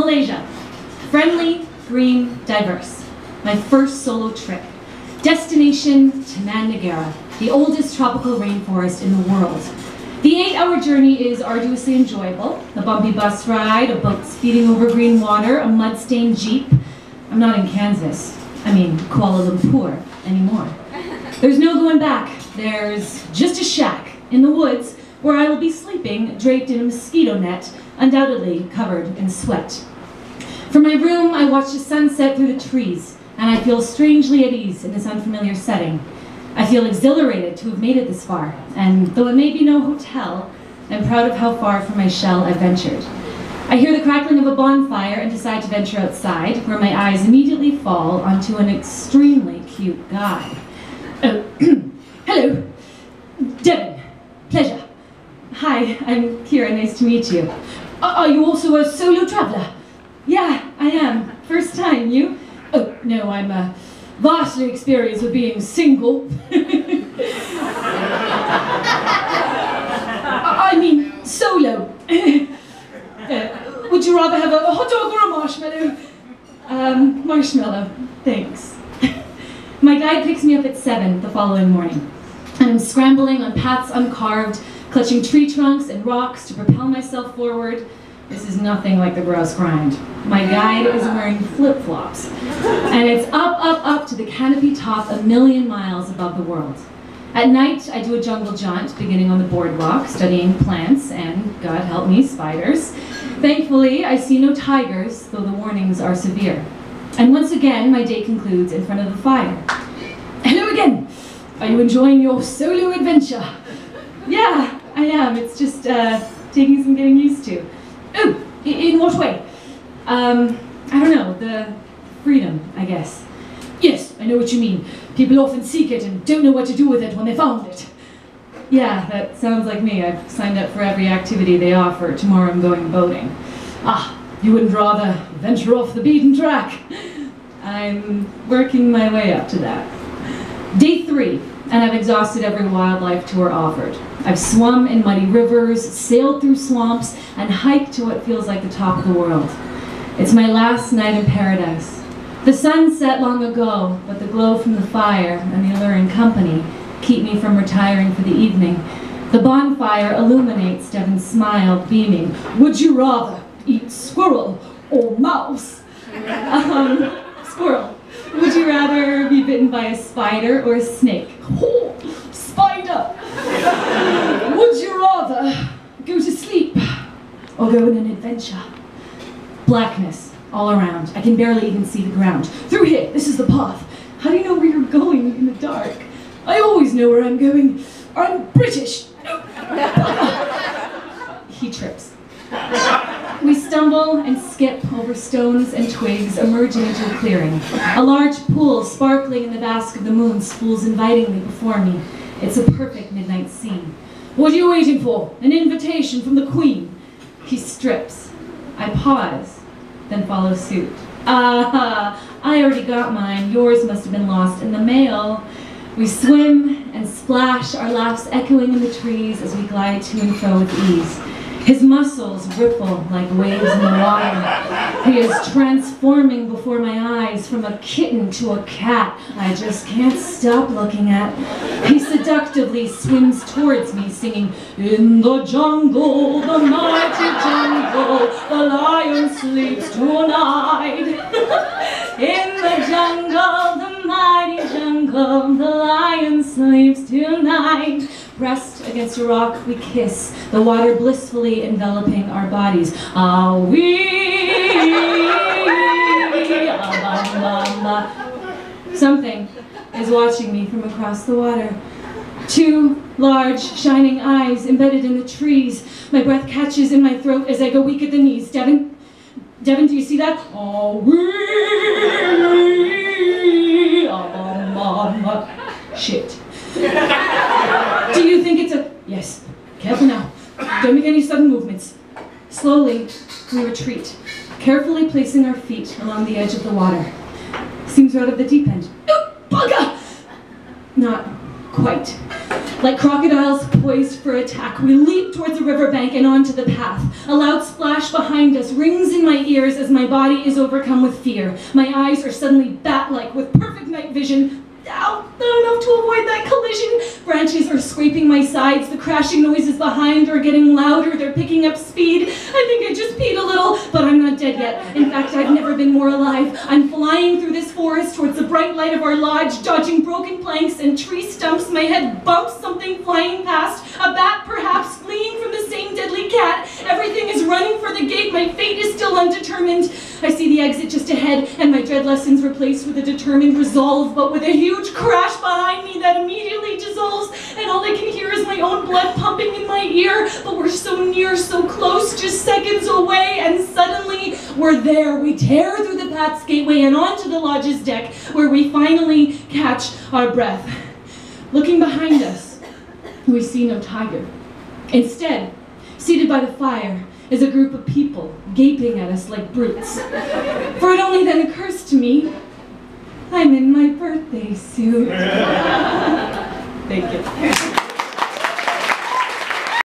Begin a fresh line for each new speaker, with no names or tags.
Malaysia. Friendly, green, diverse. My first solo trip. Destination, Keara, the oldest tropical rainforest in the world. The 8-hour journey is arduously enjoyable. A bumpy bus ride, a boat speeding over green water, a mud-stained jeep. I'm not in Kansas, Kuala Lumpur, anymore. There's no going back. There's just a shack in the woods where I will be sleeping draped in a mosquito net, undoubtedly covered in sweat. From my room, I watch the sunset through the trees, and I feel strangely at ease in this unfamiliar setting. I feel exhilarated to have made it this far, and though it may be no hotel, I'm proud of how far from my shell I've ventured. I hear the crackling of a bonfire and decide to venture outside, where my eyes immediately fall onto an extremely cute guy. Oh, hello, Devin, pleasure. Hi, I'm Keara, nice to meet you. Are you also a solo traveler? Yeah, I am. First time, you? Oh, no, I'm vastly experienced with being single. Solo. Would you rather have a hot dog or a marshmallow? Marshmallow, thanks. My guide picks me up at 7 the following morning. I'm scrambling on paths uncarved, clutching tree trunks and rocks to propel myself forward. This is nothing like the grouse grind. My guide is wearing flip-flops, and it's up to the canopy top 1,000,000 miles above the world. At night, I do a jungle jaunt, beginning on the boardwalk, studying plants and, God help me, spiders. Thankfully, I see no tigers, though the warnings are severe. And once again, my day concludes in front of the fire. Hello again! Are you enjoying your solo adventure? Yeah, I am. It's just taking some getting used to. Oh, in what way? I don't know, the freedom, I guess. Yes, I know what you mean. People often seek it and don't know what to do with it when they found it. Yeah, that sounds like me. I've signed up for every activity they offer. Tomorrow I'm going boating. Ah, you wouldn't rather venture off the beaten track? I'm working my way up to that. Day 3, and I've exhausted every wildlife tour offered. I've swum in muddy rivers, sailed through swamps, and hiked to what feels like the top of the world. It's my last night in paradise. The sun set long ago, but the glow from the fire and the alluring company keep me from retiring for the evening. The bonfire illuminates Devin's smile, beaming. Would you rather eat squirrel or mouse? Squirrel. Would you rather be bitten by a spider or a snake? Oh, spider! Would you rather go to sleep or go on an adventure? Blackness all around. I can barely even see the ground. Through here, this is the path. How do you know where you're going in the dark? I always know where I'm going. I'm British. He trips. We stumble and skip over stones and twigs, emerging into a clearing. A large pool sparkling in the bask of the moon spools invitingly before me. It's a perfect midnight scene. What are you waiting for? An invitation from the Queen. He strips. I pause, then follow suit. I already got mine. Yours must have been lost in the mail. We swim and splash, our laughs echoing in the trees as we glide to and fro with ease. His muscles ripple like waves in the water. He is transforming before my eyes from a kitten to a cat I just can't stop looking at. He seductively swims towards me, singing, "In the jungle, the mighty jungle, the lion sleeps tonight." In the jungle, the mighty jungle, the lion sleeps tonight. Pressed against a rock, we kiss, the water blissfully enveloping our bodies. Ah, Something is watching me from across the water. 2 large, shining eyes embedded in the trees. My breath catches in my throat as I go weak at the knees. Devin, do you see that? Shit. Do you think it's a... Yes. Careful now. Don't make any sudden movements. Slowly, we retreat, carefully placing our feet along the edge of the water. Seems we're out of the deep end. Oh, bugger! Not quite. Like crocodiles poised for attack, we leap towards the riverbank and onto the path. A loud splash behind us rings in my ears as my body is overcome with fear. My eyes are suddenly bat-like with perfect night vision. Ow, not enough to avoid that collision. Branches are scraping my sides. The crashing noises behind are getting louder. They're picking up speed. I think I just peed a little, but I'm not dead yet. In fact, I've never been more alive. I'm flying through this forest towards the bright light of our lodge, dodging broken planks and tree stumps. My head bumps something flying past. A bat, perhaps, fleeing from the same deadly cat. Everything is running for the gate. My fate is still undetermined. I see the exit just ahead, and my dread lessons replaced with a determined resolve, but with a huge crash behind me that immediately dissolves, and all I can hear is my own blood pumping in my ear. But we're so near, so close, just seconds away, and suddenly we're there. We tear through the path's gateway and onto the lodge's deck, where we finally catch our breath. Looking behind us, we see no tiger. Instead, seated by the fire, is a group of people gaping at us like brutes. For it only then occurs to me, I'm in my birthday suit. Thank you.